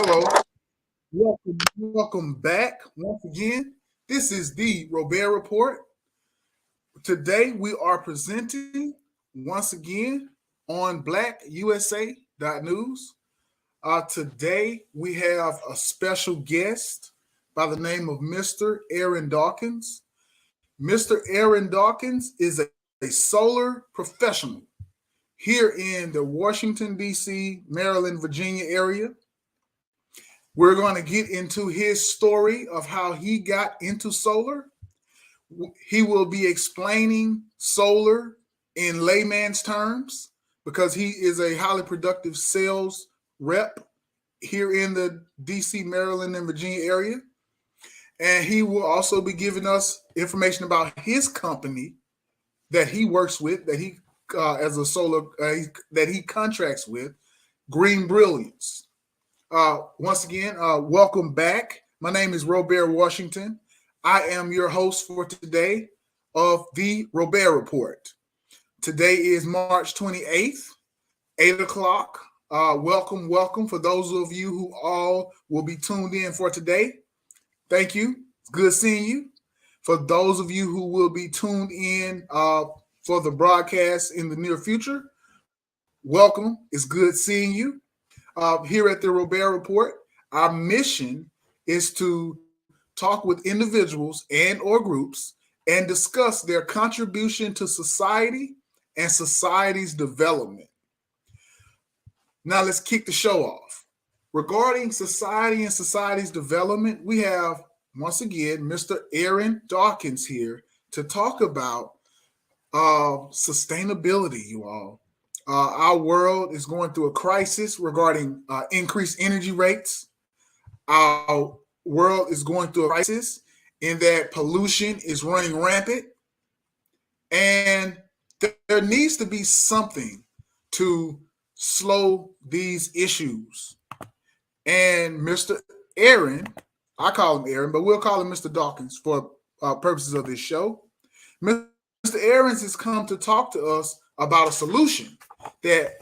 Hello, welcome back once again. This is the Robaer Report. Today we are presenting once again on BlackUSA.news. Today we have a special guest by the name of Mr. Aaron Dawkins. Mr. Aaron Dawkins is a solar professional here in the Washington, D.C., Maryland, Virginia area. We're going to get into his story of how he got into solar. He will be explaining solar in layman's terms because he is a highly productive sales rep here in the DC, Maryland, and Virginia area. And he will also be giving us information about his company that he works with, that he as a solar that he contracts with, Green Brilliance. Once again, welcome back. My name is Robaer Washington. I am your host for today of the Robaer Report. Today is March 28th, 8 o'clock. Welcome for those of you who all will be tuned in for today. Thank you. It's good seeing you. For those of you who will be tuned in for the broadcast in the near future, welcome. It's good seeing you. Here at the Robaer Report, our mission is to talk with individuals and or groups and discuss their contribution to society and society's development. Now let's kick the show off. Regarding society and society's development, we have, once again, Mr. Aaron Dawkins here to talk about sustainability, you all. Our world is going through a crisis regarding increased energy rates. Our world is going through a crisis in that pollution is running rampant. And there needs to be something to slow these issues. And Mr. Aaron, I call him Aaron, but we'll call him Mr. Dawkins for purposes of this show. Mr. Aaron has come to talk to us about a solution that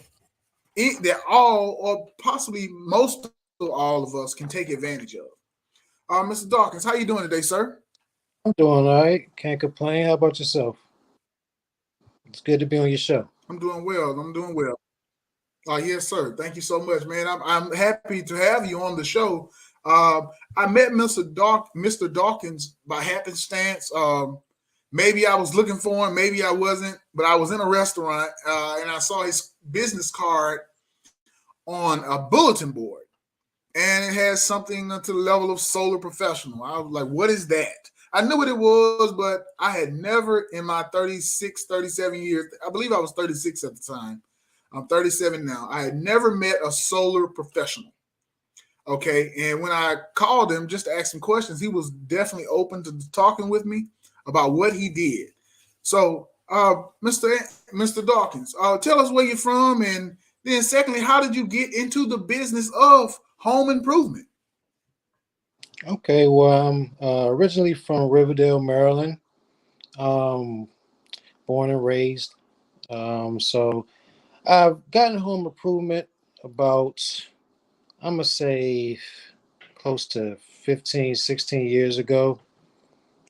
all, or possibly most of all of us, can take advantage of. Mr. Dawkins, how you doing today, sir? I'm doing all right. Can't complain. How about yourself? It's good to be on your show. I'm doing well. Yes, sir. Thank you so much, man. I'm happy to have you on the show. I met Mr. Dawkins by happenstance. Maybe I was looking for him, maybe I wasn't, but I was in a restaurant and I saw his business card on a bulletin board, and it has something to the level of solar professional. I was like, what is that? I knew what it was, but I had never in my 36, 37 years, I believe I was 36 at the time. I'm 37 now. I had never met a solar professional. Okay. And when I called him just to ask him questions, he was definitely open to talking with me about what he did. So, Mr. Dawkins, tell us where you're from, and then secondly, how did you get into the business of home improvement? Okay, well, I'm originally from Riverdale, Maryland, um, born and raised. So I've gotten home improvement about, I'm going to say, close to 15, 16 years ago.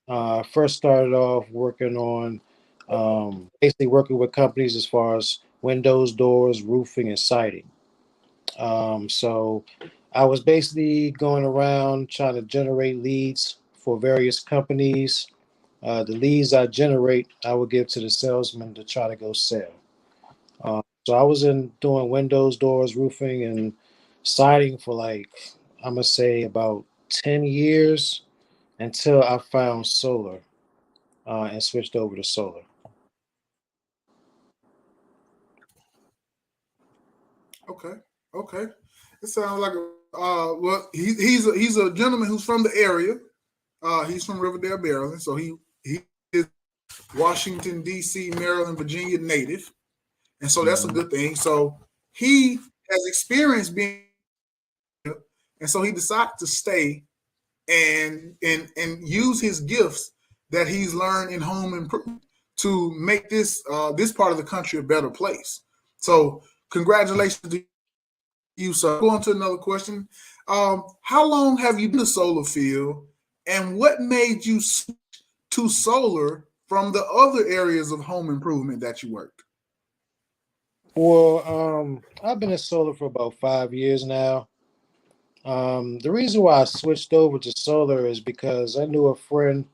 I first started off working on basically working with companies as far as windows, doors, roofing, and siding. So I was basically going around trying to generate leads for various companies. The leads I generate, I would give to the salesman to try to go sell. So I was in doing windows, doors, roofing, and siding for like, I'm going to say about 10 years until I found solar and switched over to solar. Okay. It sounds like he's a gentleman who's from the area. He's from Riverdale, Maryland, so he is Washington D.C., Maryland, Virginia native, and so that's a good thing. So he has experience being, and so he decided to stay and use his gifts that he's learned in home improvement to make this part of the country a better place. So congratulations to you, sir. Go on to another question. How long have you been in the solar field, and what made you switch to solar from the other areas of home improvement that you worked? Well, I've been in solar for about 5 years now. The reason why I switched over to solar is because I knew a friend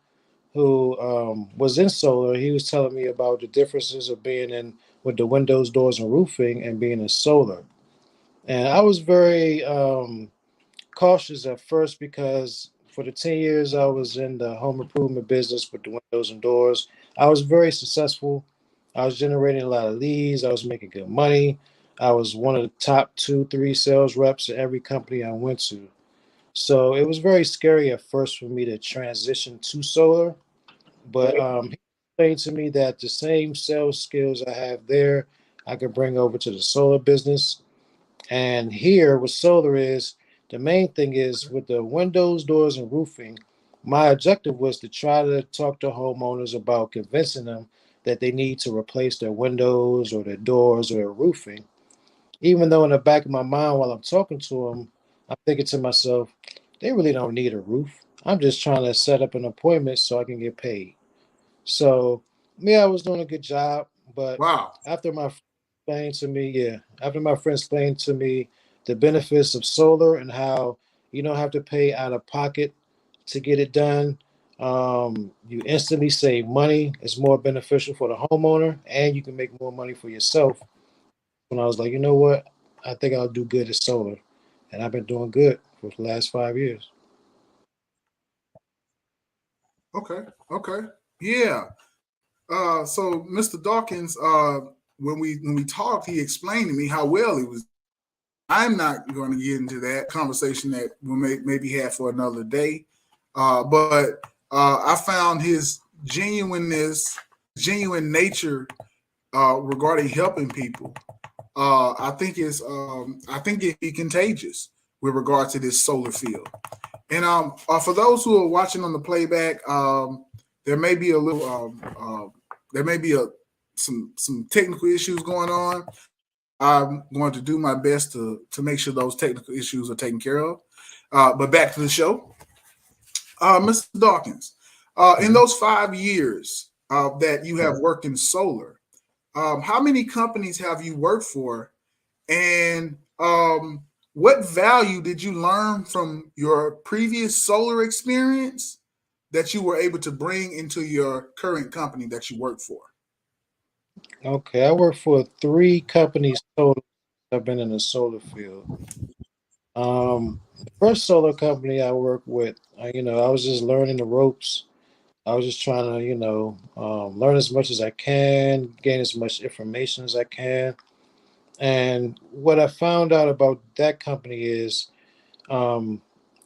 who was in solar. He was telling me about the differences of being in with the windows, doors, and roofing and being in solar. And I was very cautious at first because for the 10 years I was in the home improvement business with the windows and doors, I was very successful. I was generating a lot of leads. I was making good money. I was one of the top two, three sales reps at every company I went to. So it was very scary at first for me to transition to solar. But he explained to me that the same sales skills I have there, I could bring over to the solar business. And here with solar is the main thing is with the windows, doors, and roofing. My objective was to try to talk to homeowners about convincing them that they need to replace their windows or their doors or their roofing. Even though in the back of my mind while I'm talking to them, I'm thinking to myself, they really don't need a roof. I'm just trying to set up an appointment so I can get paid. So, yeah, I was doing a good job, but Wow. after my friend after my friend explained to me the benefits of solar and how you don't have to pay out of pocket to get it done, you instantly save money. It's more beneficial for the homeowner, and you can make more money for yourself. When I was like, you know what, I think I'll do good at solar, and I've been doing good for the last 5 years. Okay. Okay. Yeah. So Mr. Dawkins, when we talked, he explained to me how well he was. I'm not going to get into that conversation that we'll maybe have for another day. But I found his genuineness, genuine nature regarding helping people. I think it be contagious with regard to this solar field. And for those who are watching on the playback, there may be a little, there may be some technical issues going on. I'm going to do my best to make sure those technical issues are taken care of. But back to the show, Mr. Dawkins. In Mhm. those 5 years that you have worked in solar, how many companies have you worked for, and what value did you learn from your previous solar experience that you were able to bring into your current company that you work for? Okay, I work for three companies total. I've been in the solar field. The first solar company I worked with, I was just learning the ropes. I was just trying to, learn as much as I can, gain as much information as I can. And what I found out about that company is um,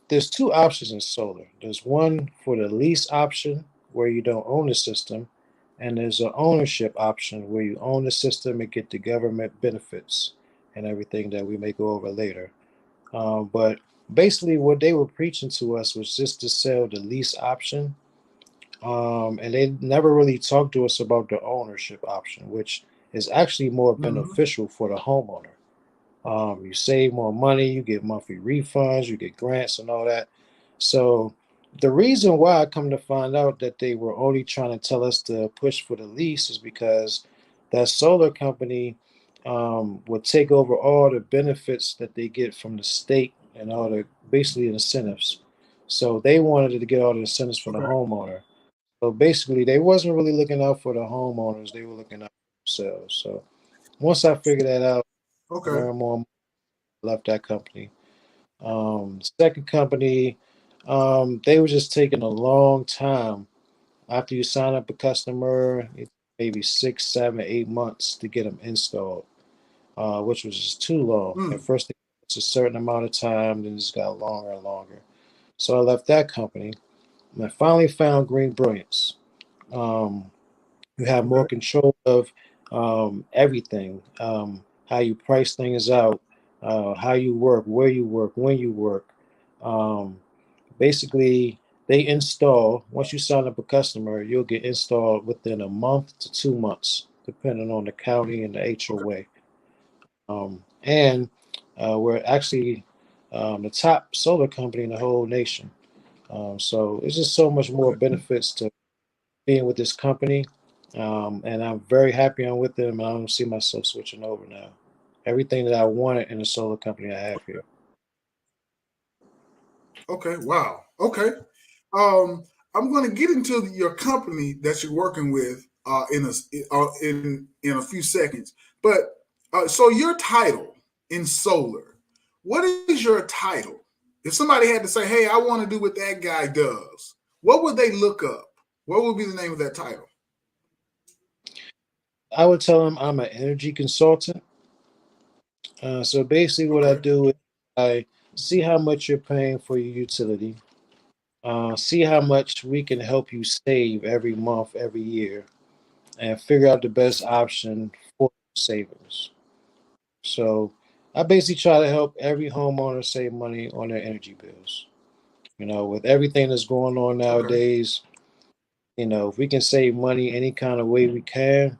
there's two options in solar. There's one for the lease option where you don't own the system, and there's an ownership option where you own the system and get the government benefits and everything that we may go over later. But basically, what they were preaching to us was just to sell the lease option. And they never really talked to us about the ownership option, which is actually more Mm-hmm. beneficial for the homeowner. You save more money, you get monthly refunds, you get grants and all that. So the reason why I come to find out that they were only trying to tell us to push for the lease is because that solar company would take over all the benefits that they get from the state and all the basically incentives. So they wanted to get all the incentives for the Okay. homeowner. So basically, they wasn't really looking out for the homeowners; they were looking out for themselves. So once I figured that out, Okay. learn more, left that company. Second company, they were just taking a long time. After you sign up a customer, it maybe 6, 7, 8 months to get them installed, which was just too long. At Mm. first, it's a certain amount of time, then it just got longer and longer. So I left that company, and I finally found Green Brilliance. Um, you have more Okay. control of everything, how you price things out, how you work, where you work, when you work. Um, Basically, they install, once you sign up a customer, you'll get installed within a month to 2 months, depending on the county and the Okay. HOA. And We're actually the top solar company in the whole nation. So it's just so much more Okay. benefits to being with this company. And I'm very happy I'm with them. And I don't see myself switching over now. Everything that I wanted in a solar company I have here. Okay. Wow. Okay. Um, I'm going to get into your company that you're working with in a few seconds. But so your title in solar, what is your title? If somebody had to say, "Hey, I want to do what that guy does," what would they look up? What would be the name of that title? I would tell them I'm an energy consultant. So basically, what I Okay. do is I see how much you're paying for your utility, see how much we can help you save every month, every year, and figure out the best option for savings. So I basically try to help every homeowner save money on their energy bills. With everything that's going on Okay. nowadays, if we can save money any kind of way we can,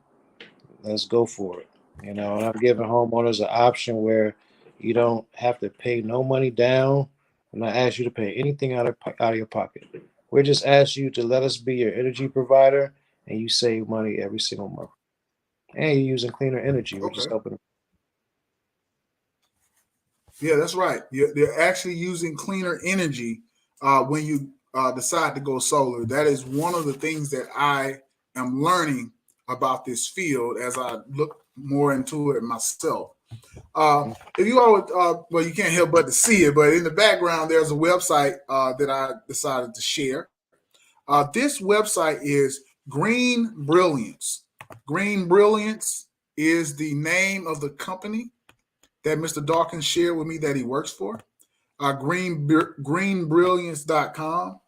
let's go for it. And I'm giving homeowners an option where you don't have to pay no money down. I'm not asking you to pay anything out of your pocket. We're just asking you to let us be your energy provider, and you save money every single month. And you're using cleaner energy, which is Okay. helping. Yeah, that's right. They're actually using cleaner energy when you decide to go solar. That is one of the things that I am learning about this field as I look more into it myself. If you all, well, you can't help but to see it, but in the background, there's a website that I decided to share. This website is Green Brilliance. Green Brilliance is the name of the company that Mr. Dawkins shared with me that he works for. Greenbrilliance.com.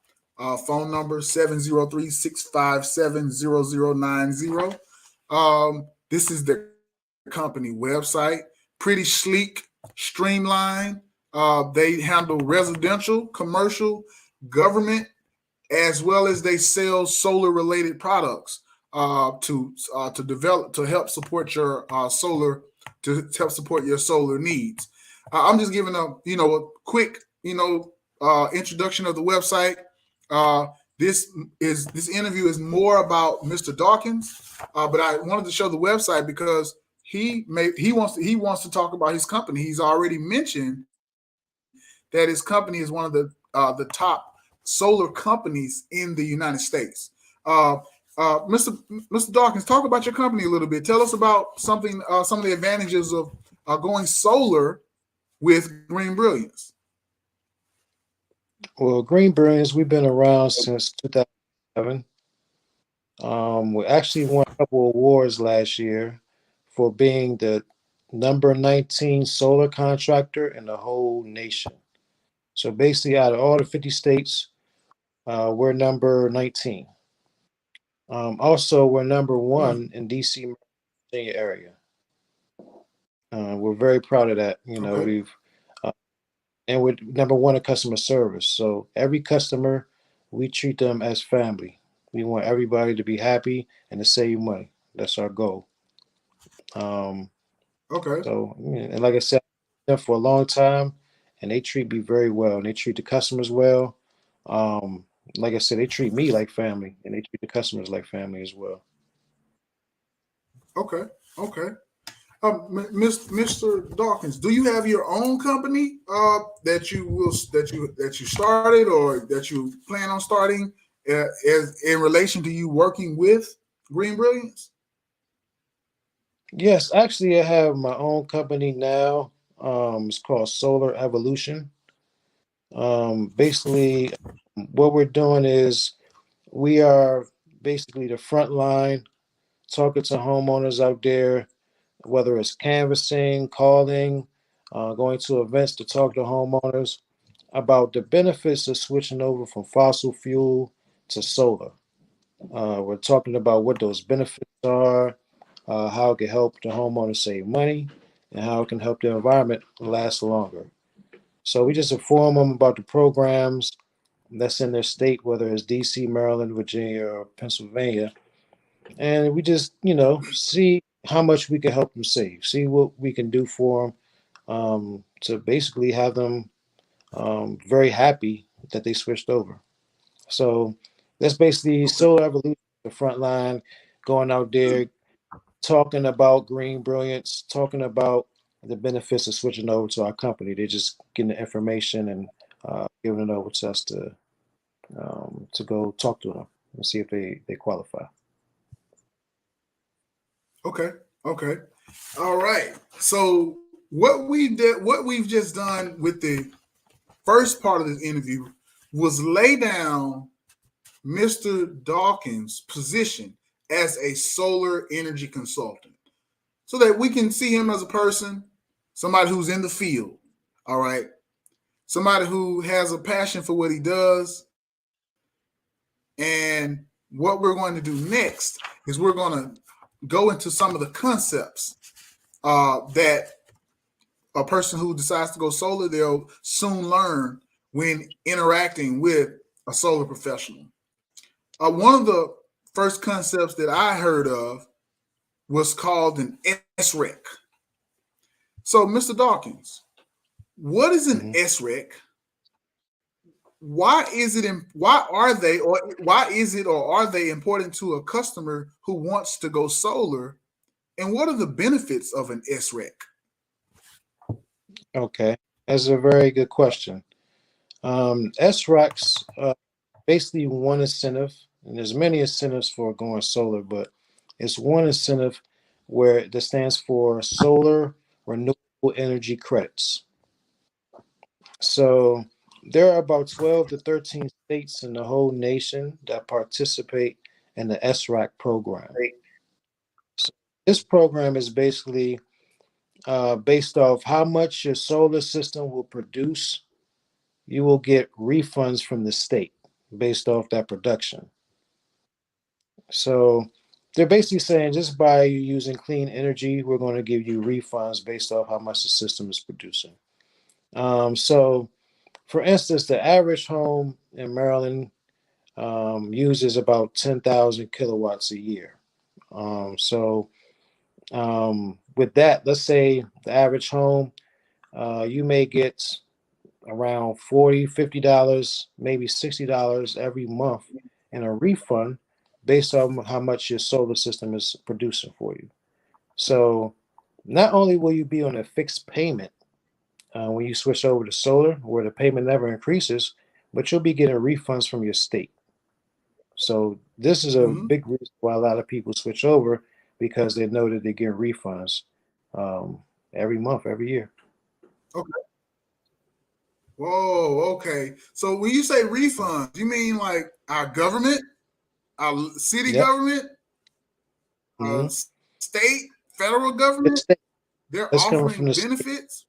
Phone number 703-657-0090. This is the company website. Pretty sleek, streamlined. They handle residential, commercial, government, as well as they sell solar related products to develop to help support your solar to help support your solar needs. I'm just giving a quick introduction of the website. Uh, this interview is more about Mr. Dawkins, but I wanted to show the website because he wants to talk about his company. He's already mentioned that his company is one of the top solar companies in the United States. Uh, Mr. Dawkins, talk about your company a little bit. Tell us about some of the advantages of going solar with Green Brilliance. Well, Green Berets, we've been around since 2007. We actually won a couple of awards last year for being the number 19 solar contractor in the whole nation. So basically, out of all the 50 states, we're number 19. Also, we're number Hmm. one in DC, Virginia area. We're very proud of that. Okay. Uh, and we're number one in customer service. So every customer, we treat them as family. We want everybody to be happy and to save money. That's our goal. Um, Okay. and like I said, I've been there for a long time, and they treat me very well, and they treat the customers well. Um, like I said, they treat me like family, and they treat the customers like family as well. Okay. Okay. Mr. Dawkins, do you have your own company that you started or that you plan on starting as in relation to you working with Green Brilliance? Yes, actually, I have my own company now. It's called Solar Evolution. Basically, what we're doing is we are basically the front line talking to homeowners out there, whether it's canvassing, calling, going to events to talk to homeowners about the benefits of switching over from fossil fuel to solar. We're talking about what those benefits are, how it can help the homeowner save money, and how it can help the environment last longer. So we just inform them about the programs that's in their state, whether it's DC, Maryland, Virginia, or Pennsylvania, and we just see how much we can help them save, see what we can do for them, to basically have them very happy that they switched over. So that's basically Okay. solar evolution, the front line, going out there talking about green brilliance, talking about the benefits of switching over to our company. They're just getting the information and giving it over to us to go talk to them and see if they qualify. Okay. Okay. All right. So what we've just done with the first part of this interview was lay down Mr. Dawkins' position as a solar energy consultant so that we can see him as a person, somebody who's in the field. All right. Somebody who has a passion for what he does. And what we're going to do next is we're going to go into some of the concepts that a person who decides to go solar, they'll soon learn when interacting with a solar professional. One of the first concepts that I heard of was called an SREC. So, Mr. Dawkins, what is an Mm-hmm. SREC? Why is it? Why are they, or why is it, or are they important to a customer who wants to go solar? And what are the benefits of an SREC? Okay, that's a very good question. SRACs basically one incentive, and there's many incentives for going solar, but it's one incentive where that stands for solar renewable energy credits. So there are about 12 to 13 states in the whole nation that participate in the SRAC program. So this program is basically based off how much your solar system will produce. You will get refunds from the state based off that production. So they're basically saying just by you using clean energy, we're going to give you refunds based off how much the system is producing. So, for instance, the average home in Maryland uses about 10,000 kilowatts a year. So, with that, let's say the average home, you may get around $40, $50, maybe $60 every month in a refund based on how much your solar system is producing for you. So not only will you be on a fixed payment when you switch over to solar, where the payment never increases, but you'll be getting refunds from your state. So this is a Mm-hmm. big reason why a lot of people switch over because they know that they get refunds um, every month, every year. Okay. Whoa. Okay. So when you say refunds, you mean like our government, our city Yep. government, Mm-hmm. state, federal government? They're That's coming from offering the benefits?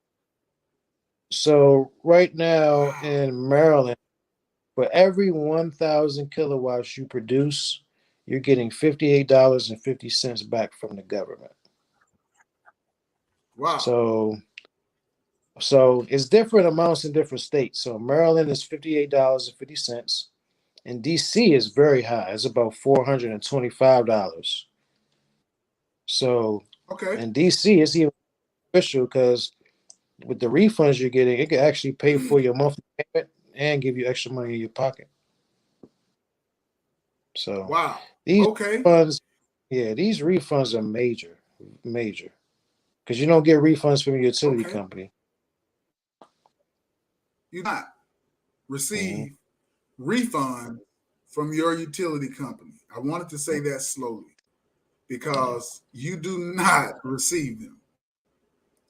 So right now Wow. in Maryland, for every 1,000 kilowatts you produce, you're getting $58.50 back from the government. Wow. So so it's different amounts in different states. So Maryland is $58.50. And DC is very high. It's about $425. So Okay. in DC, it's even official because with the refunds you're getting, it can actually pay for your monthly payment and give you extra money in your pocket. So Wow. these Okay. funds, yeah, these refunds are major, major, because you don't get refunds from your utility Okay. company. You do not Hmm. receive refund from your utility company. I wanted to say that slowly Yeah. because you do not receive them.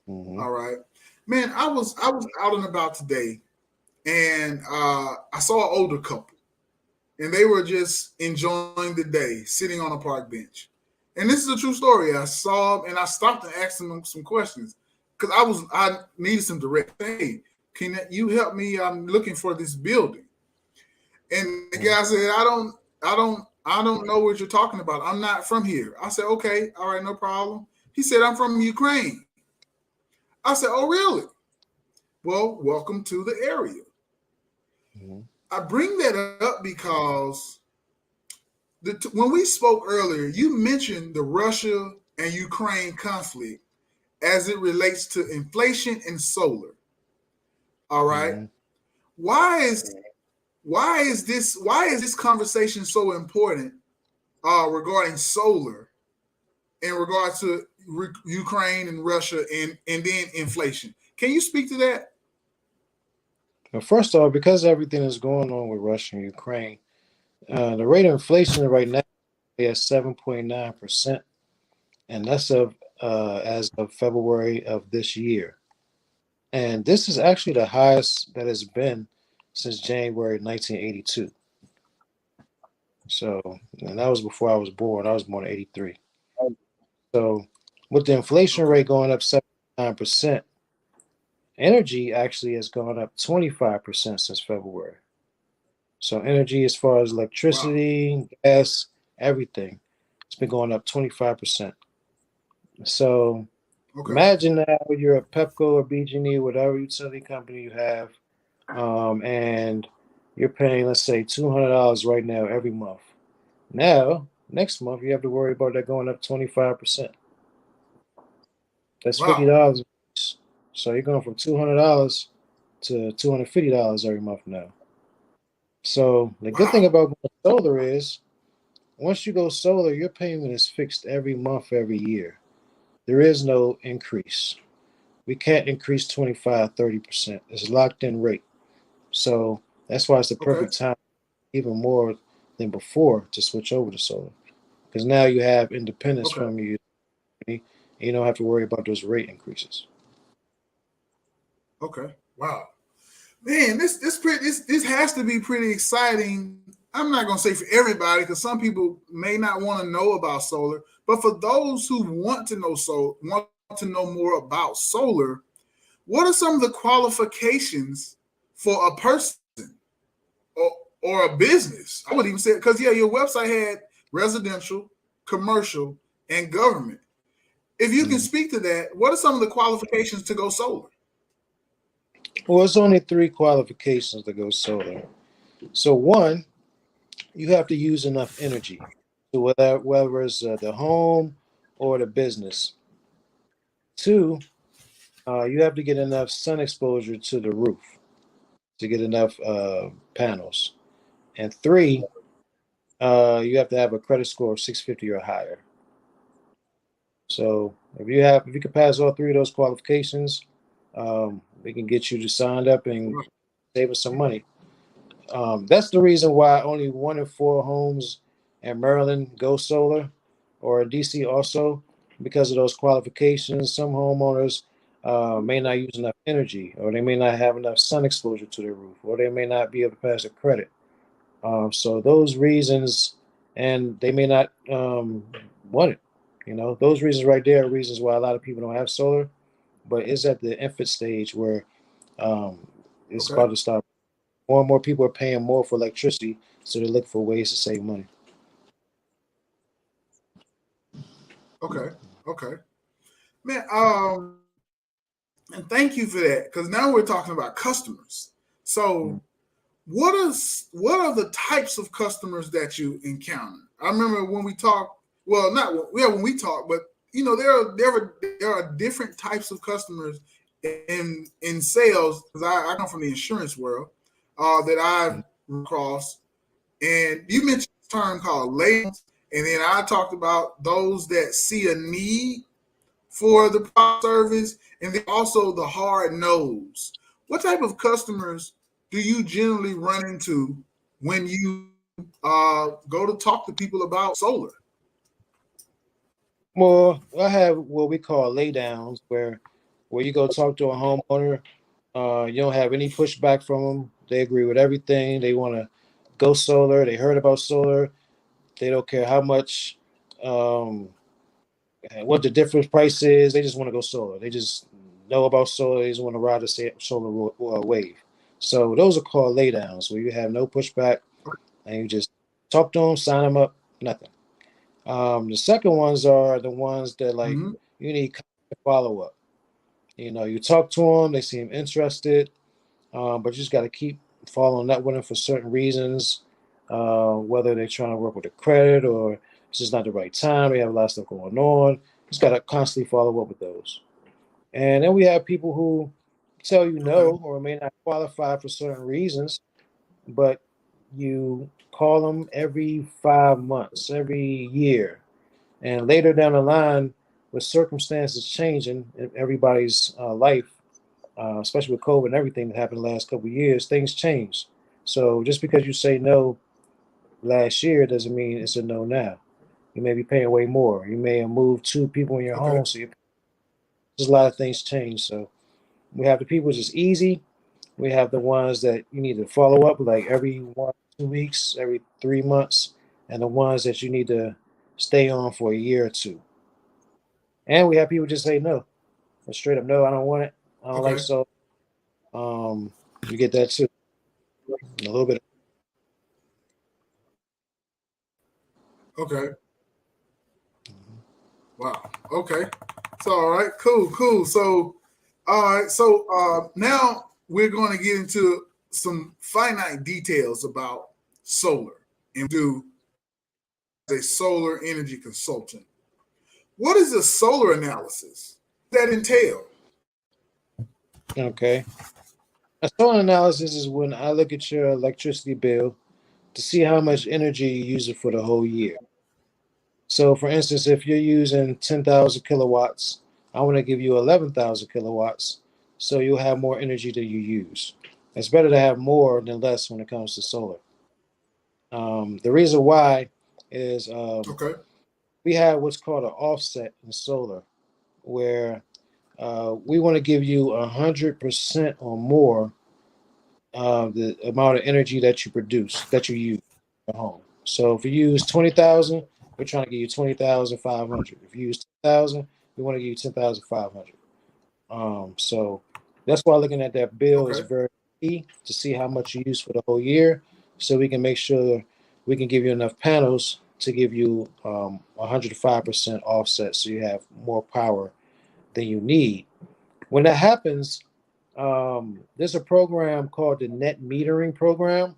All Hmm. right. Man, I was out and about today and I saw an older couple and they were just enjoying the day sitting on a park bench. And this is a true story. I saw them and I stopped and asked them some questions because I needed some direct. Hey, can you help me? I'm looking for this building. And the guy said, I don't know what you're talking about. I'm not from here. I said, okay, all right, no problem. He said, I'm from Ukraine. I said, oh, really? Well, welcome to the area. Hmm. I bring that up because when we spoke earlier, you mentioned the Russia and Ukraine conflict as it relates to inflation and solar. All right. Mm-hmm. Why is this conversation so important regarding solar in regards to Ukraine and Russia and then inflation? Can you speak to that? Well, first off, because everything is going on with Russia and Ukraine, the rate of inflation right now is 7.9%, and that's of as of February of this year. And this is actually the highest that has been since January 1982. So, and that was before I was born. I was born in 83. So, with the inflation Okay. rate going up 7.9%, energy actually has gone up 25% since February. So, energy as far as Wow. electricity, gas, everything, it's been going up 25%. So, Okay. imagine now you're a Pepco or BG&E, whatever utility company you have, and you're paying, let's say, $200 right now every month. Now, next month, you have to worry about that going up 25%. That's Wow. $50. So you're going from $200 to $250 every month now. So the good thing Wow. about going solar is once you go solar, your payment is fixed every month, every year. There is no increase. We can't increase 25, 30%. It's locked in rate. So that's why it's the Okay. perfect time, even more than before, to switch over to solar. Because now you have independence Okay. from you. And you don't have to worry about those rate increases. Okay. Wow. Man, this has to be pretty exciting. I'm not gonna say for everybody because some people may not want to know about solar, but for those who want to know more about solar, what are some of the qualifications for a person or, or a business? I would even say because yeah, your website had residential, commercial, and government. If you can Mm. speak to that, what are some of the qualifications to go solar? Well, it's only three qualifications to go solar. So, one, you have to use enough energy. So, whether it's the home or the business. Two, you have to get enough sun exposure to the roof to get enough panels. And three, you have to have a credit score of 650 or higher. So if you can pass all three of those qualifications, we can get you just signed up and save us some money. That's the reason why only 1 in 4 homes in Maryland go solar, or in DC also, because of those qualifications. Some homeowners may not use enough energy, or they may not have enough sun exposure to their roof, or they may not be able to pass a credit. So those reasons, and they may not want it. Those reasons right there are reasons why a lot of people don't have solar, but it's at the infant stage where um, it's Okay. about to start. More and more people are paying more for electricity, so they look for ways to save money. Okay. Okay. Man, and thank you for that because now we're talking about customers. So, what are the types of customers that you encounter? I remember when we talked. Well, not yeah when we talked, but there are different types of customers in sales because I come from the insurance world that I've crossed. And you mentioned this term called labels, and then I talked about those that see a need for the product service, and then also the hard nose. What type of customers do you generally run into when you go to talk to people about solar? Well, I have what we call laydowns, where you go talk to a homeowner. You don't have any pushback from them. They agree with everything. They want to go solar. They heard about solar. They don't care how much, um, what the difference price is. They just want to go solar. They just know about solar. They just want to ride the solar wave. So those are called laydowns, where you have no pushback and you just talk to them, sign them up, nothing. The second ones are the ones that like Mm-hmm. you need follow up. You talk to them, they seem interested, but you just got to keep following up with them for certain reasons, whether they're trying to work with a credit or it's just not the right time. They have a lot of stuff going on. Just got to constantly follow up with those. And then we have people who tell you Okay. no or may not qualify for certain reasons, but you call them every 5 months, every year. And later down the line, with circumstances changing in everybody's life, especially with COVID and everything that happened the last couple of years, things change. So just because you say no last year doesn't mean it's a no now. You may be paying way more. You may have moved two people in your Okay. home, so there's a lot of things change. So we have the people just easy. We have the ones that you need to follow up like every 1 2 weeks, every 3 months, and the ones that you need to stay on for a year or two. And we have people just say no, straight up no, I don't want it. I don't like Okay. so. You get that too. A little bit. Okay. Wow. Okay. So all right. Cool. Cool. So all right. So now we're going to get into some finite details about solar and do a solar energy consultant. What is a solar analysis? What does that entail? Okay. A solar analysis is when I look at your electricity bill to see how much energy you use it for the whole year. So, for instance, if you're using 10,000 kilowatts, I want to give you 11,000 kilowatts, so you'll have more energy than you use. It's better to have more than less when it comes to solar. The reason why is Okay. we have what's called an offset in solar, where we want to give you 100% or more the amount of energy that you produce, that you use at home. So if you use 20,000, we're trying to give you 20,500. If you use 10,000, we want to give you 10,500. So that's why looking at that bill is Okay. very key to see how much you use for the whole year, so we can make sure we can give you enough panels to give you 105% offset, so you have more power than you need. When that happens, there's a program called the net metering program,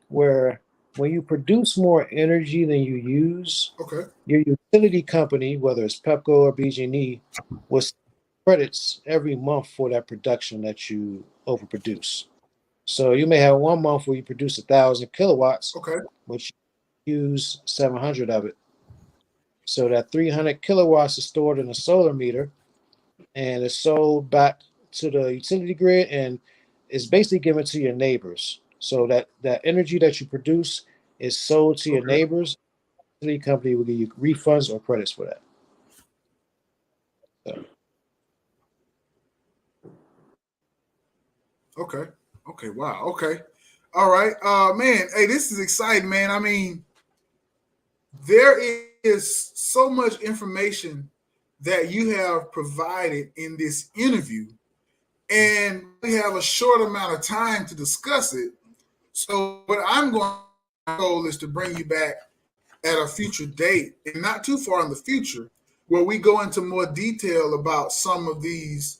where when you produce more energy than you use, Okay. your utility company, whether it's Pepco or BG&E, will send credits every month for that production that you overproduce. So you may have 1 month where you produce 1,000 kilowatts, Okay. but you use 700 of it. So that 300 kilowatts is stored in a solar meter and is sold back to the utility grid and is basically given to your neighbors. So that energy that you produce is sold to your Okay. neighbors. The utility company will give you refunds or credits for that. So, Okay. Okay. Wow. Okay. All right. Man, hey, this is exciting, man. I mean, there is so much information that you have provided in this interview, and we have a short amount of time to discuss it. So, what I'm going to goal is to bring you back at a future date, and not too far in the future, where we go into more detail about some of these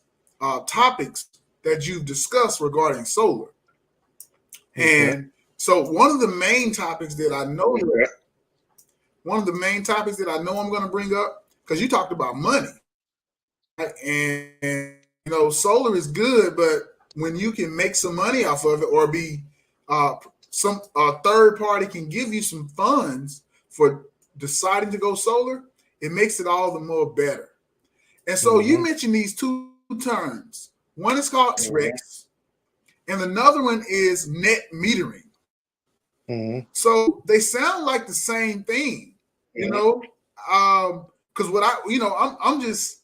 topics that you've discussed regarding solar. okay. And so, one of the main topics that I know I'm going to bring up, because you talked about money, right? And solar is good, but when you can make some money off of it, or be some third party can give you some funds for deciding to go solar, it makes it all the more better. And so you Mm-hmm. mentioned these two terms. One is called SREX, and another one is net metering. Mm-hmm. So they sound like the same thing, you know. Because what I'm just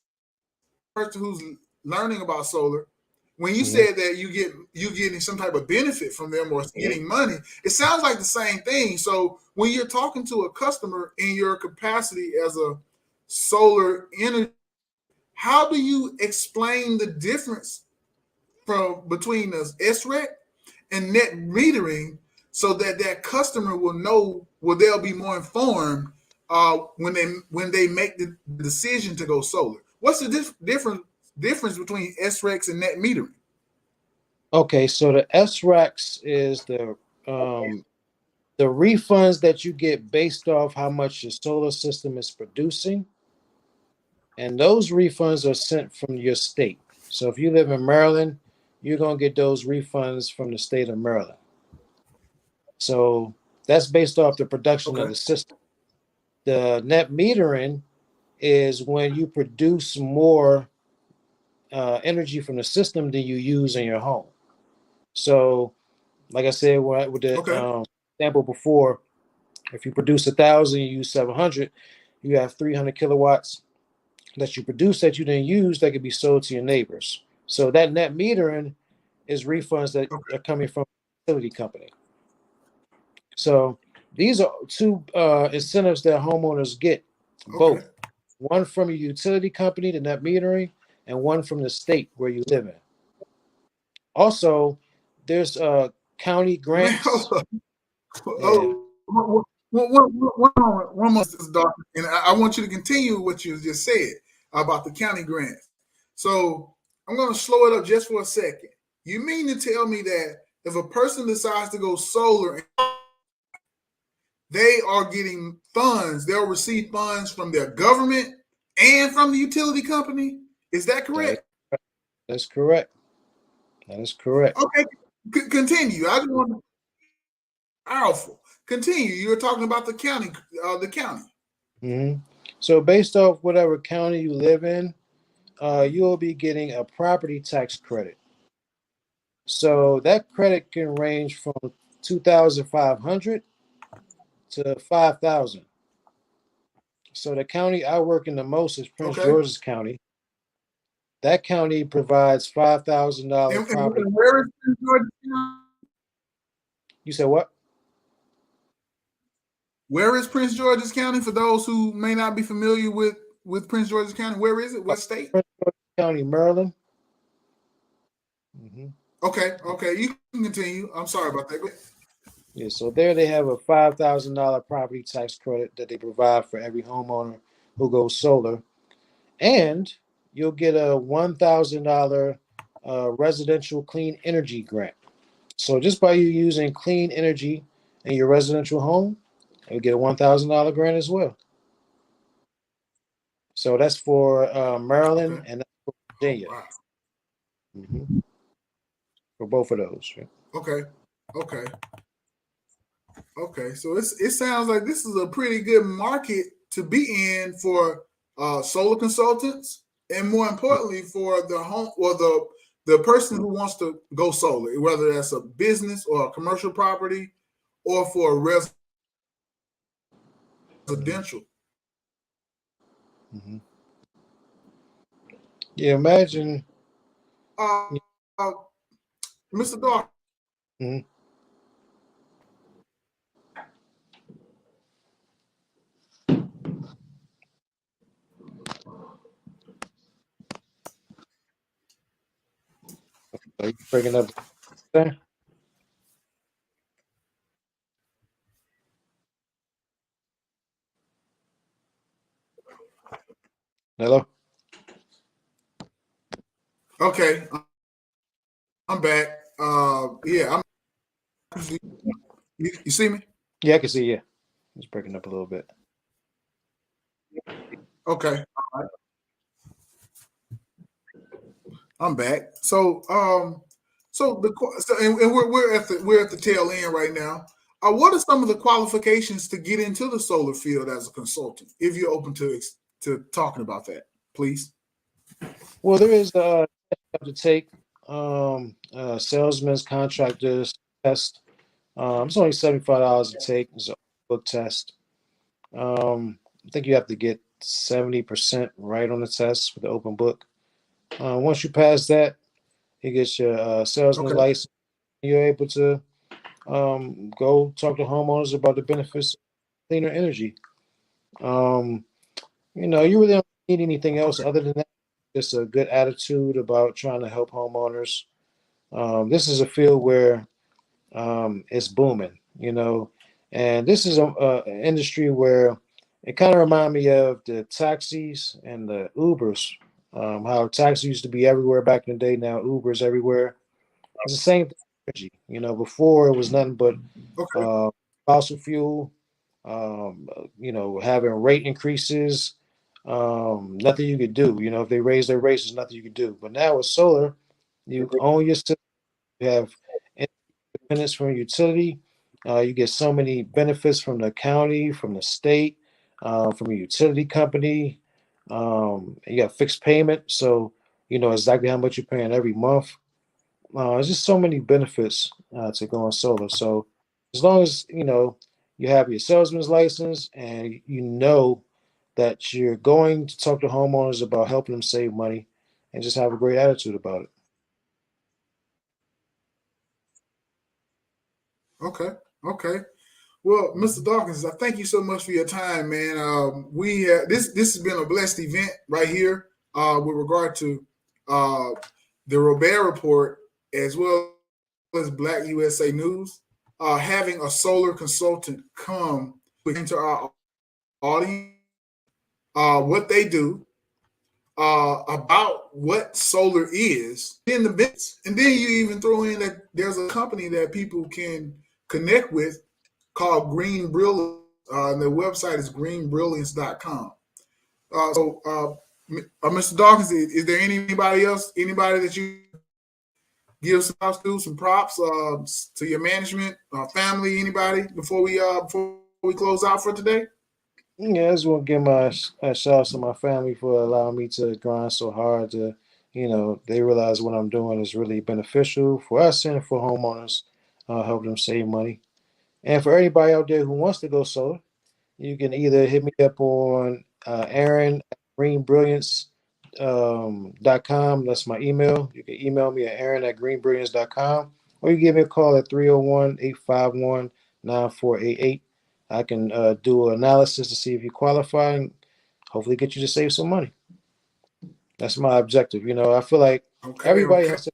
a person who's learning about solar. When you Mm-hmm. said that you getting some type of benefit from them or getting money, it sounds like the same thing. So when you're talking to a customer in your capacity as a solar energy, how do you explain the difference from between the SREC and net metering, so that that customer will know, well, they'll be more informed when they make the decision to go solar? What's the difference between SREX and net metering? Okay, so the SRAX is the refunds that you get based off how much your solar system is producing, and those refunds are sent from your state. So if you live in Maryland, you're going to get those refunds from the state of Maryland. So that's based off the production of Okay. the system. The net metering is when you produce more energy from the system than you use in your home. So, like I said, with the Okay. example before, if you produce 1,000, you use 700, you have 300 kilowatts that you produce that you didn't use that could be sold to your neighbors. So that net metering is refunds that Okay. are coming from the utility company. So these are two incentives that homeowners get, Okay. both one from your utility company, the net metering, and one from the state where you live in. Also, there's county Man, grants. Yeah. oh, one more, Dr. And I want you to continue what you just said about the county grants. So I'm going to slow it up just for a second. You mean to tell me that if a person decides to go solar, they are getting funds, they'll receive funds from their government and from the utility company? Is that That is, correct? that's correct. That is correct. Okay, continue. I just want to powerful. Continue. You were talking about the county, the county. hmm So based off whatever county you live in, you'll be getting a property tax credit. So that credit can range from 2,500 to 5,000. So the county I work in the most is Prince Okay. George's County. That county provides $5,000 property. And where is Prince George's County? You said what? Where is Prince George's County? For those who may not be familiar with Prince George's County, where is it? What state? Prince George's County, Maryland. hmm Okay. Okay. You can continue. I'm sorry about that. Go ahead. Yeah, so there they have a $5,000 property tax credit that they provide for every homeowner who goes solar, and you'll get a $1,000 residential clean energy grant. So just by you using clean energy in your residential home, you'll get a $1,000 grant as well. So that's for Okay. Maryland and that's for Oh Virginia. wow. hmm For both of those. Right? Okay. Okay. Okay. So it sounds like this is a pretty good market to be in for solar consultants, and more importantly, for the home or the person who wants to go solar, whether that's a business or a commercial property, or for a hmm residential. hmm Yeah, imagine. Uh, uh, Mr. Dawkins. Mhm. Are you breaking up there? Hello? Okay, I'm back. Yeah, you see me? Yeah, I can see you. It's breaking up a little bit. Okay, I'm back. And we're at the tail end right now. What are some of the qualifications to get into the solar field as a consultant? If you're open to talking about that, please. Well, there is to take salesman's contractors test. It's only $75 to take. It's a book test. I think you have to get 70% right on the test with the open book. Once you pass that, you get your salesman's Okay, license. You're able to go talk to homeowners about the benefits of cleaner energy. Um, you really don't need anything else okay, other than that. Just a good attitude about trying to help homeowners. This is a field where it's booming, and this is an industry where it kind of reminds me of the taxis and the Ubers. How taxis used to be everywhere back in the day, now Ubers everywhere. It's the same thing. Energy. Before it was nothing but okay, uh, fossil fuel. Having rate increases, nothing you could do. You know, if they raise their rates, there's nothing you could do. But now with solar, you own your system, you have independence from your utility. You get so many benefits from the county, from the state, from your utility company. You got fixed payment, so you know exactly how much you're paying every month. There's just so many benefits to going solar. So as long as you know you have your salesman's license and you know that you're going to talk to homeowners about helping them save money, and just have a great attitude about it. Okay. Okay. Well, Mr. Dawkins, I thank you so much for your time, man. We this has been a blessed event right here with regard to uh, the Robaer report as well as Black USA News. Having a solar consultant come into our audience, what they do, about what solar is in the bits, and then you even throw in that there's a company that people can connect with called Green Brilliance. Their website is greenbrilliance.com. Mr. Dawkins, is there anybody that you give some props to, some props to your management, family, anybody before we close out for today? Yeah, I just want to give my shout out to my family for allowing me to grind so hard. To you know, they realize what I'm doing is really beneficial for us and for homeowners, help them save money. And for anybody out there who wants to go solar, you can either hit me up on Aaron at greenbrilliance .com. That's my email. You can email me at Aaron at greenbrilliance.com, or you give me a call at 301-851-9488. I can do an analysis to see if you qualify and hopefully get you to save some money. That's my objective. You know, I feel like Okay, everybody okay. has to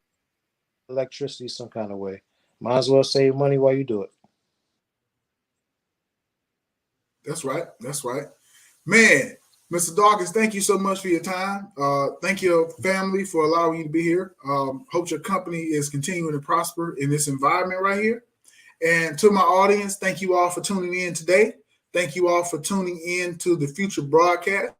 electricity some kind of way. Might as well save money while you do it. That's right. That's right. Man, Mr. Dawkins, thank you so much for your time. Thank your family for allowing you to be here. Hope your company is continuing to prosper in this environment right here. And to my audience, thank you all for tuning in today. Thank you all for tuning in to the future broadcast.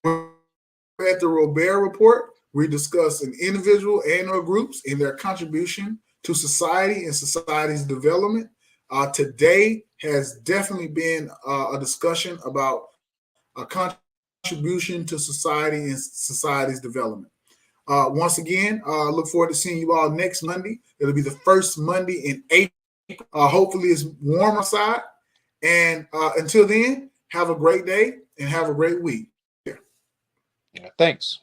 At the Robaer Report, we discuss an individual and or groups and their contribution to society and society's development. Today has definitely been a discussion about a contribution to society and society's development. Once again, look forward to seeing you all next Monday. It'll be the first Monday in April. Hopefully, it's warm outside. And until then, have a great day and have a great week. Yeah, thanks.